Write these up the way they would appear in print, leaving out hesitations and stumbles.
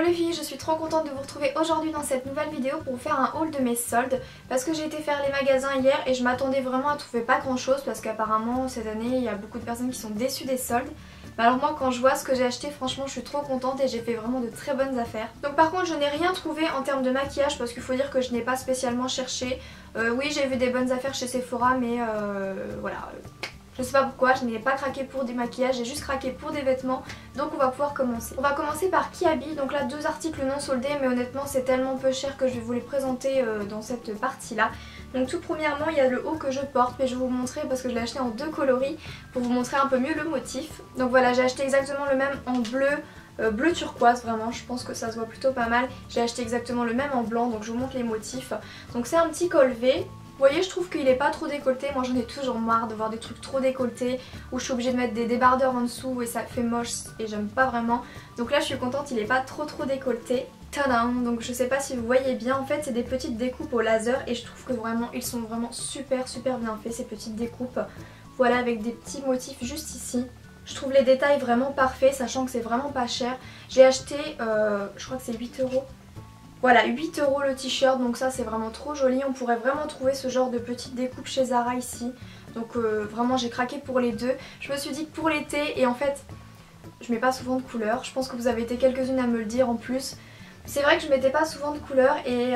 les filles, je suis trop contente de vous retrouver aujourd'hui dans cette nouvelle vidéo pour vous faire un haul de mes soldes parce que j'ai été faire les magasins hier et je m'attendais vraiment à trouver pas grand chose parce qu'apparemment cette année il y a beaucoup de personnes qui sont déçues des soldes. Mais alors moi quand je vois ce que j'ai acheté, franchement je suis trop contente et j'ai fait vraiment de très bonnes affaires. Donc par contre je n'ai rien trouvé en termes de maquillage parce qu'il faut dire que je n'ai pas spécialement cherché. Oui, j'ai vu des bonnes affaires chez Sephora mais voilà. Je sais pas pourquoi, je n'ai pas craqué pour des maquillages, j'ai juste craqué pour des vêtements. Donc on va pouvoir commencer. On va commencer par Kiabi. Donc là 2 articles non soldés, mais honnêtement c'est tellement peu cher que je vais vous les présenter dans cette partie là. Donc tout premièrement il y a le haut que je porte, mais je vais vous montrer parce que je l'ai acheté en 2 coloris pour vous montrer un peu mieux le motif. Donc voilà, j'ai acheté exactement le même en bleu, bleu turquoise, vraiment je pense que ça se voit plutôt pas mal. J'ai acheté exactement le même en blanc, donc je vous montre les motifs. Donc c'est un petit col V. Vous voyez, je trouve qu'il est pas trop décolleté. Moi j'en ai toujours marre de voir des trucs trop décolletés où je suis obligée de mettre des débardeurs en dessous et ça fait moche et j'aime pas vraiment. Donc là je suis contente, il est pas trop décolleté. Tadam! Donc je sais pas si vous voyez bien, en fait c'est des petites découpes au laser et je trouve que vraiment ils sont vraiment super bien faits ces petites découpes. Voilà, avec des petits motifs juste ici. Je trouve les détails vraiment parfaits, sachant que c'est vraiment pas cher. J'ai acheté, je crois que c'est 8 €. Voilà, 8 € le t-shirt, donc ça c'est vraiment trop joli. On pourrait vraiment trouver ce genre de petites découpes chez Zara ici. Donc vraiment j'ai craqué pour les deux. Je me suis dit que pour l'été, et en fait je mets pas souvent de couleurs. Je pense que vous avez été quelques-unes à me le dire en plus. C'est vrai que je mettais pas souvent de couleurs et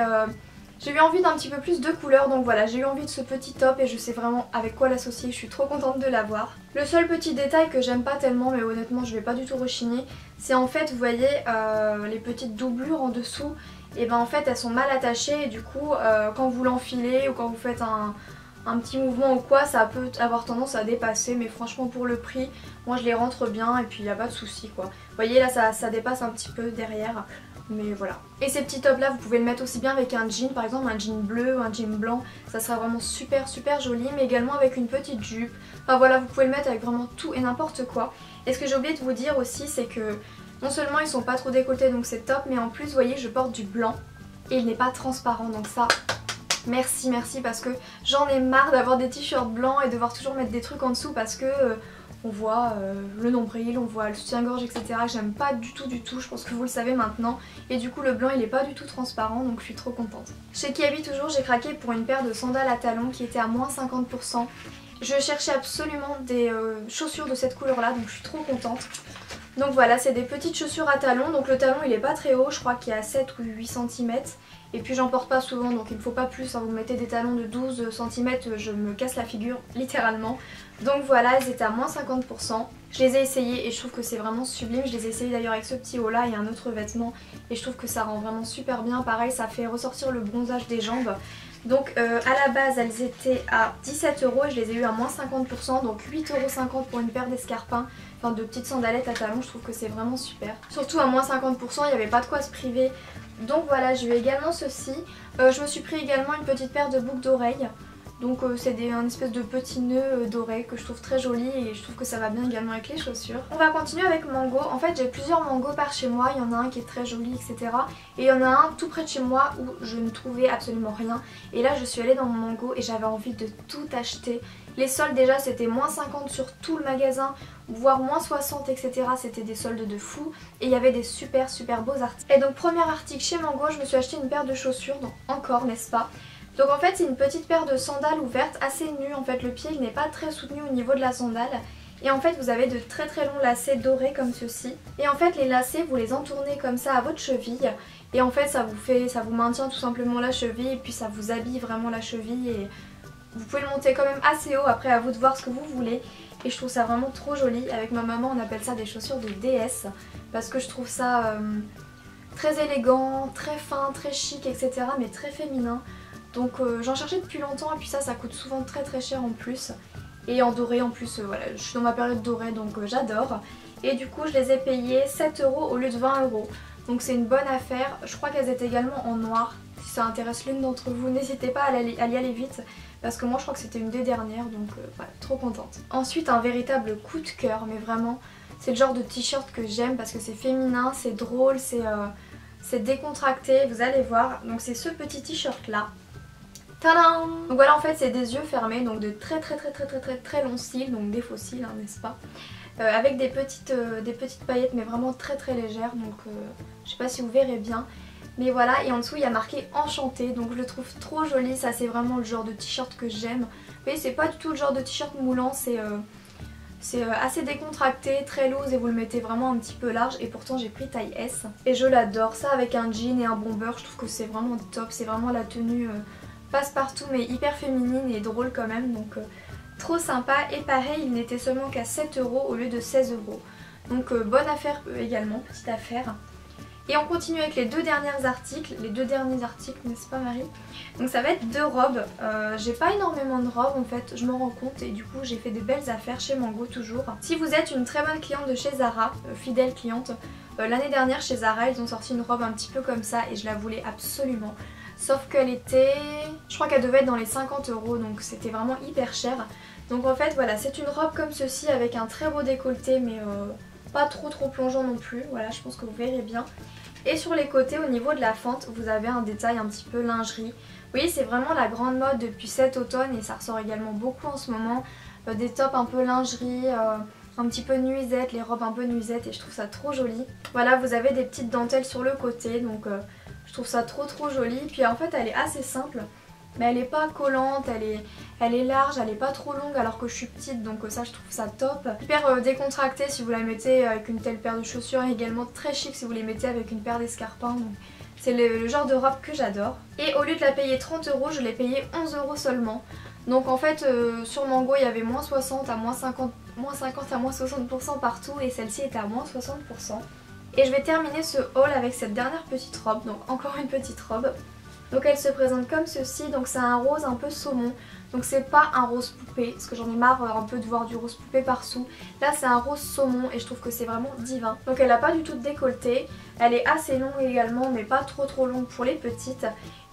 j'ai eu envie d'un petit peu plus de couleurs. Donc voilà, j'ai eu envie de ce petit top et je sais vraiment avec quoi l'associer. Je suis trop contente de l'avoir. Le seul petit détail que j'aime pas tellement, mais honnêtement je vais pas du tout rechigner, c'est en fait vous voyez les petites doublures en dessous. Et ben en fait elles sont mal attachées et du coup quand vous l'enfilez ou quand vous faites un petit mouvement ou quoi, ça peut avoir tendance à dépasser, mais franchement pour le prix moi je les rentre bien et puis il n'y a pas de souci quoi. Vous voyez là ça dépasse un petit peu derrière, mais voilà. Et ces petits tops là vous pouvez le mettre aussi bien avec un jean, par exemple un jean bleu ou un jean blanc, ça sera vraiment super joli, mais également avec une petite jupe. Enfin voilà, vous pouvez le mettre avec vraiment tout et n'importe quoi. Et ce que j'ai oublié de vous dire aussi, c'est que non seulement ils sont pas trop décolletés donc c'est top, mais en plus vous voyez je porte du blanc et il n'est pas transparent, donc ça merci parce que j'en ai marre d'avoir des t-shirts blancs et devoir toujours mettre des trucs en dessous parce que on voit le nombril, on voit le soutien-gorge etc. J'aime pas du tout, je pense que vous le savez maintenant. Et du coup le blanc il est pas du tout transparent, donc je suis trop contente. Chez Kiabi toujours j'ai craqué pour une paire de sandales à talons qui était à moins 50%. Je cherchais absolument des chaussures de cette couleur là, donc je suis trop contente. Donc voilà, c'est des petites chaussures à talons, donc le talon il est pas très haut, je crois qu'il est à 7 ou 8 cm. Et puis j'en porte pas souvent, donc il ne faut pas plus, hein. Vous mettez des talons de 12 cm, je me casse la figure littéralement. Donc voilà, elles étaient à moins 50%. Je les ai essayées et je trouve que c'est vraiment sublime. Je les ai essayées d'ailleurs avec ce petit haut là et un autre vêtement et je trouve que ça rend vraiment super bien. Pareil, ça fait ressortir le bronzage des jambes. Donc à la base elles étaient à 17 € et je les ai eu à moins 50%, donc 8,50 € pour une paire d'escarpins, enfin de petites sandalettes à talons. Je trouve que c'est vraiment super. Surtout à moins 50%, il n'y avait pas de quoi se priver. Donc voilà, j'ai eu également ceci. Je me suis pris également une petite paire de boucles d'oreilles. Donc c'est un espèce de petit nœud doré que je trouve très joli et je trouve que ça va bien également avec les chaussures. On va continuer avec Mango. En fait j'ai plusieurs Mango par chez moi, il y en a un qui est très joli etc. Et il y en a un tout près de chez moi où je ne trouvais absolument rien. Et là je suis allée dans mon Mango et j'avais envie de tout acheter. Les soldes déjà c'était moins 50 sur tout le magasin, voire moins 60 etc. C'était des soldes de fou et il y avait des super beaux articles. Et donc premier article chez Mango, je me suis acheté une paire de chaussures, donc encore n'est-ce pas. Donc en fait c'est une petite paire de sandales ouvertes assez nues, en fait le pied il n'est pas très soutenu au niveau de la sandale. Et en fait vous avez de très longs lacets dorés comme ceci. Et en fait les lacets vous les entournez comme ça à votre cheville. Et en fait ça vous maintient tout simplement la cheville et puis ça vous habille vraiment la cheville. Et vous pouvez le monter quand même assez haut, après à vous de voir ce que vous voulez. Et je trouve ça vraiment trop joli. Avec ma maman on appelle ça des chaussures de déesse. Parce que je trouve ça très élégant, très fin, très chic etc. Mais très féminin. Donc j'en cherchais depuis longtemps et puis ça coûte souvent très cher en plus. Et en doré en plus, voilà, je suis dans ma période dorée donc j'adore. Et du coup je les ai payées 7 € au lieu de 20 €. Donc c'est une bonne affaire. Je crois qu'elles étaient également en noir. Si ça intéresse l'une d'entre vous, n'hésitez pas à y aller vite. Parce que moi je crois que c'était une des dernières, donc voilà, trop contente. Ensuite un véritable coup de cœur, mais vraiment c'est le genre de t-shirt que j'aime parce que c'est féminin, c'est drôle, c'est décontracté, vous allez voir. Donc c'est ce petit t-shirt là. Tadam! Donc voilà, en fait c'est des yeux fermés, donc de très longs cils, donc des faux cils hein, n'est-ce pas. avec des petites paillettes mais vraiment très très légères, donc je sais pas si vous verrez bien. Mais voilà, et en dessous il y a marqué enchanté, donc je le trouve trop joli, ça c'est vraiment le genre de t-shirt que j'aime. Vous voyez, c'est pas du tout le genre de t-shirt moulant, c'est assez décontracté, très loose et vous le mettez vraiment un petit peu large, et pourtant j'ai pris taille S. Et je l'adore, ça avec un jean et un bomber, je trouve que c'est vraiment top, c'est vraiment la tenue passe-partout mais hyper féminine et drôle quand même, donc trop sympa. Et pareil, il n'était seulement qu'à 7 € au lieu de 16 €. Donc bonne affaire également, petite affaire. Et on continue avec les deux derniers articles, n'est-ce pas Marie? Donc ça va être deux robes. J'ai pas énormément de robes en fait, je m'en rends compte, et du coup j'ai fait des belles affaires chez Mango toujours. Si vous êtes une très bonne cliente de chez Zara, fidèle cliente, l'année dernière chez Zara ils ont sorti une robe un petit peu comme ça et je la voulais absolument. Sauf qu'elle était, je crois qu'elle devait être dans les 50 €, donc c'était vraiment hyper cher. Donc en fait voilà, c'est une robe comme ceci avec un très beau décolleté mais pas trop plongeant non plus, voilà, je pense que vous verrez bien. Et sur les côtés au niveau de la fente vous avez un détail un petit peu lingerie. Oui, c'est vraiment la grande mode depuis cet automne et ça ressort également beaucoup en ce moment. Des tops un peu lingerie, un petit peu nuisette, les robes un peu nuisette, et je trouve ça trop joli. Voilà, vous avez des petites dentelles sur le côté, donc je trouve ça trop joli. Puis en fait elle est assez simple, mais elle est pas collante, elle est large, elle est pas trop longue alors que je suis petite, donc ça je trouve ça top. Hyper décontractée si vous la mettez avec une telle paire de chaussures, et également très chic si vous les mettez avec une paire d'escarpins. C'est le genre de robe que j'adore. Et au lieu de la payer 30 €, je l'ai payée 11 € seulement. Donc en fait sur Mango il y avait moins 60 à moins 50 à moins 60% partout, et celle-ci était à moins 60%. Et je vais terminer ce haul avec cette dernière petite robe, donc encore une petite robe. Donc elle se présente comme ceci, donc c'est un rose un peu saumon. Donc c'est pas un rose poupée, parce que j'en ai marre un peu de voir du rose poupée partout. Là c'est un rose saumon et je trouve que c'est vraiment divin. Donc elle n'a pas du tout de décolleté, elle est assez longue également mais pas trop longue pour les petites.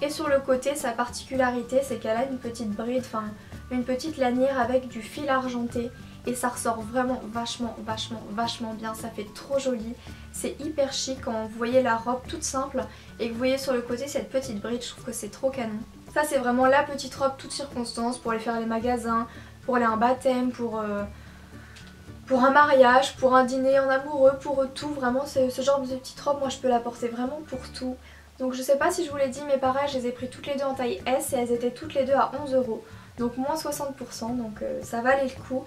Et sur le côté, sa particularité c'est qu'elle a une petite bride, enfin une petite lanière avec du fil argenté. Et ça ressort vraiment vachement bien, ça fait trop joli. C'est hyper chic quand vous voyez la robe toute simple et que vous voyez sur le côté cette petite bride, je trouve que c'est trop canon. Ça c'est vraiment la petite robe toute circonstance pour aller faire les magasins, pour aller à un baptême, pour un mariage, pour un dîner en amoureux, pour tout. Vraiment ce genre de petite robe, moi je peux la porter vraiment pour tout. Donc je sais pas si je vous l'ai dit, mais pareil, je les ai pris toutes les deux en taille S et elles étaient toutes les deux à 11 €. Donc moins 60%, donc ça valait le coup.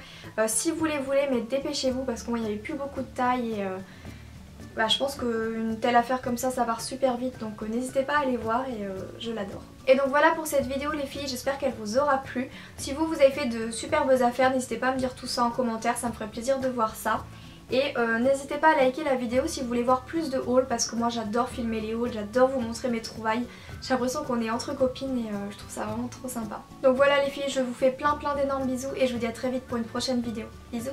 Si vous les voulez, mais dépêchez-vous parce que moi il n'y avait plus beaucoup de taille et je pense qu'une telle affaire comme ça part super vite. Donc n'hésitez pas à aller voir et je l'adore. Et donc voilà pour cette vidéo les filles, j'espère qu'elle vous aura plu. Si vous avez fait de superbes affaires, n'hésitez pas à me dire tout ça en commentaire, ça me ferait plaisir de voir ça. Et n'hésitez pas à liker la vidéo si vous voulez voir plus de hauls, parce que moi j'adore filmer les hauls, j'adore vous montrer mes trouvailles. J'ai l'impression qu'on est entre copines et je trouve ça vraiment trop sympa. Donc voilà les filles, je vous fais plein d'énormes bisous et je vous dis à très vite pour une prochaine vidéo. Bisous!